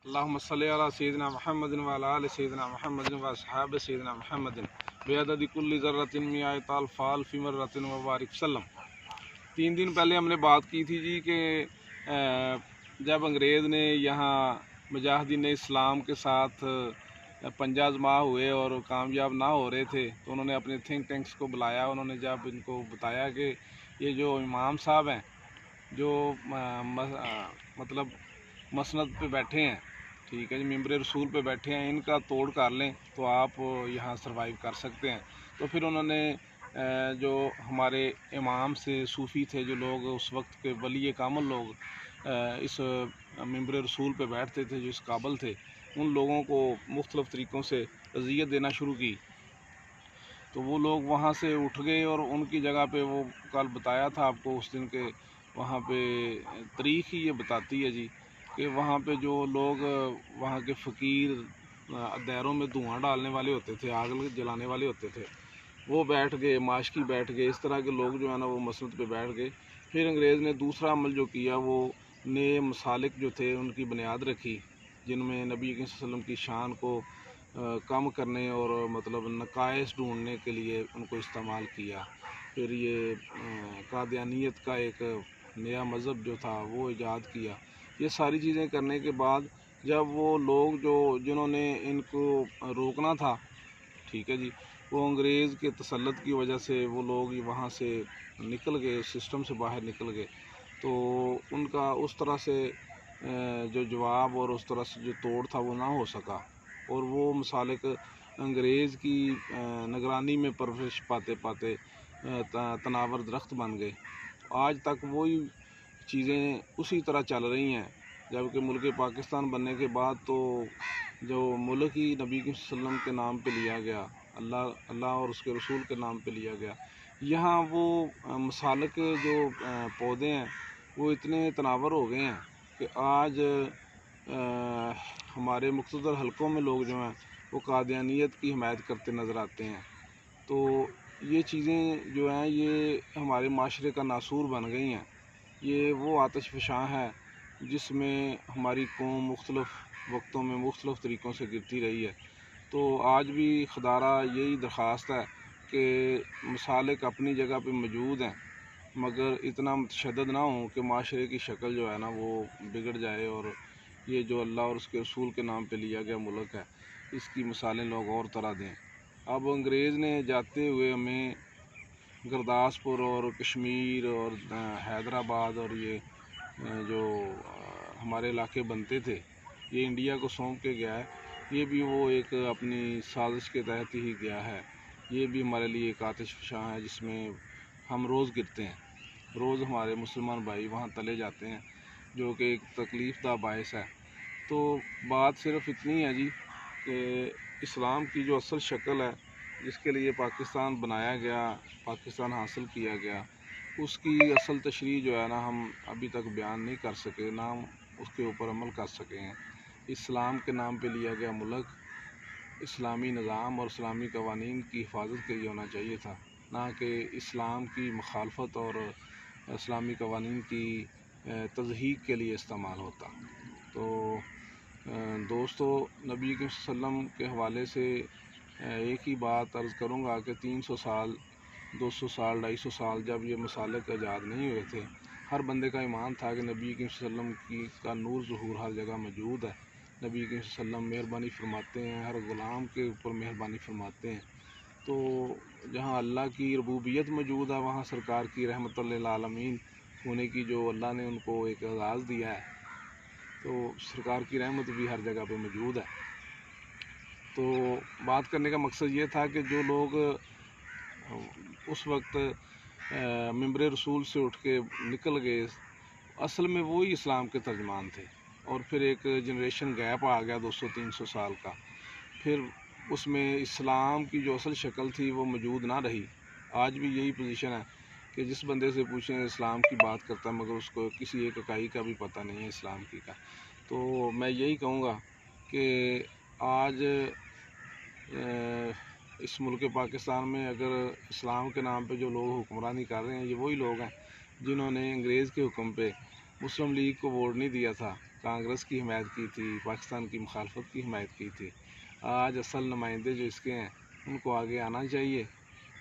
اللهم صل على سيدنا محمد وعلى آل سيدنا محمد وأصحاب سيدنا محمد بعدد كل ذرة مئات الفال في مرة وبارک وسلم۔ 3 دن پہلے ہم نے بات کی تھی جی کہ جب انگریز نے یہاں مجاہدین اسلام کے ساتھ پنجہ آزما ہوئے اور کامیاب نہ ہو رہے تھے تو انہوں نے اپنے تھنک ٹینکس کو بلایا۔ انہوں نے جب ان کو بتایا کہ یہ جو امام صاحب ہیں جو مطلب مسند پہ بیٹھے ہیں، ٹھیک ہے جی، ممبر رسول پہ بیٹھے ہیں، ان کا توڑ کر لیں تو آپ یہاں سروائیو کر سکتے ہیں۔ تو پھر انہوں نے جو ہمارے امام سے صوفی تھے، جو لوگ اس وقت کے ولی کامل لوگ اس ممبر رسول پہ بیٹھتے تھے، جو اس قابل تھے، ان لوگوں کو مختلف طریقوں سے اذیت دینا شروع کی۔ تو وہ لوگ وہاں سے اٹھ گئے اور ان کی جگہ پہ وہ کل بتایا تھا آپ کو اس دن کے وہاں پہ تاریخ ہی یہ بتاتی ہے جی کہ وہاں پہ جو لوگ وہاں کے فقیر دیروں میں دھواں ڈالنے والے ہوتے تھے، آگ جلانے والے ہوتے تھے، وہ بیٹھ گئے، ماشکی بیٹھ گئے، اس طرح کے لوگ جو ہے نا وہ مسند پہ بیٹھ گئے۔ پھر انگریز نے دوسرا عمل جو کیا، وہ نئے مسالک جو تھے ان کی بنیاد رکھی، جن میں نبی صلی اللہ علیہ وسلم کی شان کو کم کرنے اور مطلب نقائص ڈھونڈنے کے لیے ان کو استعمال کیا۔ پھر یہ قادیانیت کا ایک نیا مذہب جو تھا وہ ایجاد کیا۔ یہ ساری چیزیں کرنے کے بعد جب وہ لوگ جنہوں نے ان کو روکنا تھا، ٹھیک ہے جی، وہ انگریز کے تسلط کی وجہ سے وہ لوگ وہاں سے نکل گئے، سسٹم سے باہر نکل گئے، تو ان کا اس طرح سے جو جواب اور اس طرح سے جو توڑ تھا وہ نہ ہو سکا، اور وہ مسالک انگریز کی نگرانی میں پرورش پاتے پاتے تناور درخت بن گئے۔ آج تک وہی چیزیں اسی طرح چل رہی ہیں، جبکہ ملک پاکستان بننے کے بعد تو جو ملک ہی نبی صلی اللہ علیہ وسلم کے نام پہ لیا گیا، اللہ اور اس کے رسول کے نام پہ لیا گیا، یہاں وہ مسالک جو پودے ہیں وہ اتنے تناور ہو گئے ہیں کہ آج ہمارے مقتدر حلقوں میں لوگ جو ہیں وہ قادیانیت کی حمایت کرتے نظر آتے ہیں۔ تو یہ چیزیں جو ہیں یہ ہمارے معاشرے کا ناسور بن گئی ہیں۔ یہ وہ آتش فشاں ہے جس میں ہماری قوم مختلف وقتوں میں مختلف طریقوں سے گرتی رہی ہے۔ تو آج بھی خدارہ یہی درخواست ہے کہ مسالک اپنی جگہ پہ موجود ہیں، مگر اتنا متشدد نہ ہوں کہ معاشرے کی شکل جو ہے نا وہ بگڑ جائے، اور یہ جو اللہ اور اس کے رسول کے نام پہ لیا گیا ملک ہے اس کی مثالیں لوگ اور طرح دیں۔ اب انگریز نے جاتے ہوئے ہمیں گرداسپور اور کشمیر اور حیدرآباد اور یہ جو ہمارے علاقے بنتے تھے یہ انڈیا کو سونپ کے گیا ہے۔ یہ بھی وہ ایک اپنی سازش کے تحت ہی گیا ہے۔ یہ بھی ہمارے لیے ایک آتش فشاں ہے جس میں ہم روز گرتے ہیں، روز ہمارے مسلمان بھائی وہاں تلے جاتے ہیں، جو کہ ایک تکلیف دہ باعث ہے۔ تو بات صرف اتنی ہے جی کہ اسلام کی جو اصل شکل ہے جس کے لیے پاکستان بنایا گیا، پاکستان حاصل کیا گیا، اس کی اصل تشریح جو ہے نا ہم ابھی تک بیان نہیں کر سکے، نہ ہم اس کے اوپر عمل کر سکے ہیں۔ اسلام کے نام پہ لیا گیا ملک اسلامی نظام اور اسلامی قوانین کی حفاظت کے لیے ہونا چاہیے تھا، نہ کہ اسلام کی مخالفت اور اسلامی قوانین کی تضحیق کے لیے استعمال ہوتا۔ تو دوستو، نبی صلی اللہ علیہ وسلم کے حوالے سے ایک ہی بات عرض کروں گا کہ 300 سال 200 سال 250 سال جب یہ مسالک ایجاد نہیں ہوئے تھے، ہر بندے کا ایمان تھا کہ نبی صلی اللہ علیہ وسلم کا نور ظہور ہر جگہ موجود ہے۔ نبی صلی اللہ علیہ وسلم مہربانی فرماتے ہیں، ہر غلام کے اوپر مہربانی فرماتے ہیں۔ تو جہاں اللہ کی ربوبیت موجود ہے وہاں سرکار کی رحمت للعالمین ہونے کی جو اللہ نے ان کو ایک اعزاز دیا ہے، تو سرکار کی رحمت بھی ہر جگہ پہ موجود ہے۔ تو بات کرنے کا مقصد یہ تھا کہ جو لوگ اس وقت ممبر رسول سے اٹھ کے نکل گئے، اصل میں وہی اسلام کے ترجمان تھے، اور پھر ایک جنریشن گیپ آ گیا 200-300 سال کا، پھر اس میں اسلام کی جو اصل شکل تھی وہ موجود نہ رہی۔ آج بھی یہی پوزیشن ہے کہ جس بندے سے پوچھیں اسلام کی بات کرتا ہے مگر اس کو کسی ایک اکائی کا بھی پتہ نہیں ہے اسلام کی کا۔ تو میں یہی کہوں گا کہ آج اس ملک پاکستان میں اگر اسلام کے نام پہ جو لوگ حکمرانی کر رہے ہیں یہ وہی لوگ ہیں جنہوں نے انگریز کے حکم پہ مسلم لیگ کو ووٹ نہیں دیا تھا، کانگریس کی حمایت کی تھی، پاکستان کی مخالفت کی حمایت کی تھی۔ آج اصل نمائندے جو اس کے ہیں ان کو آگے آنا چاہیے،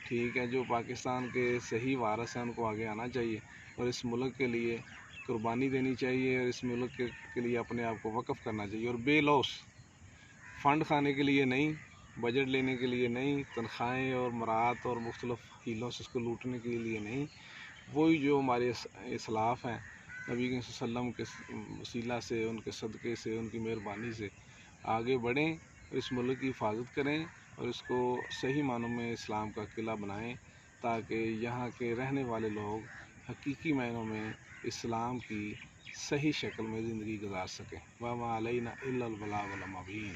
ٹھیک ہے، جو پاکستان کے صحیح وارث ہیں ان کو آگے آنا چاہیے اور اس ملک کے لیے قربانی دینی چاہیے اور اس ملک کے لیے اپنے آپ کو وقف کرنا چاہیے، اور بے لوث فنڈ کھانے کے لیے نہیں، بجٹ لینے کے لیے نہیں، تنخواہیں اور مراعات اور مختلف ہیلوں سے اس کو لوٹنے کے لیے نہیں، وہی جو ہمارے اسلاف ہیں نبی کریم صلی اللہ علیہ وسلم کے وسیلہ سے، ان کے صدقے سے، ان کی مہربانی سے آگے بڑھیں اور اس ملک کی حفاظت کریں اور اس کو صحیح معنوں میں اسلام کا قلعہ بنائیں تاکہ یہاں کے رہنے والے لوگ حقیقی معنوں میں اسلام کی صحیح شکل میں زندگی گزار سکیں۔ وما علینا الا البلاغ المبین۔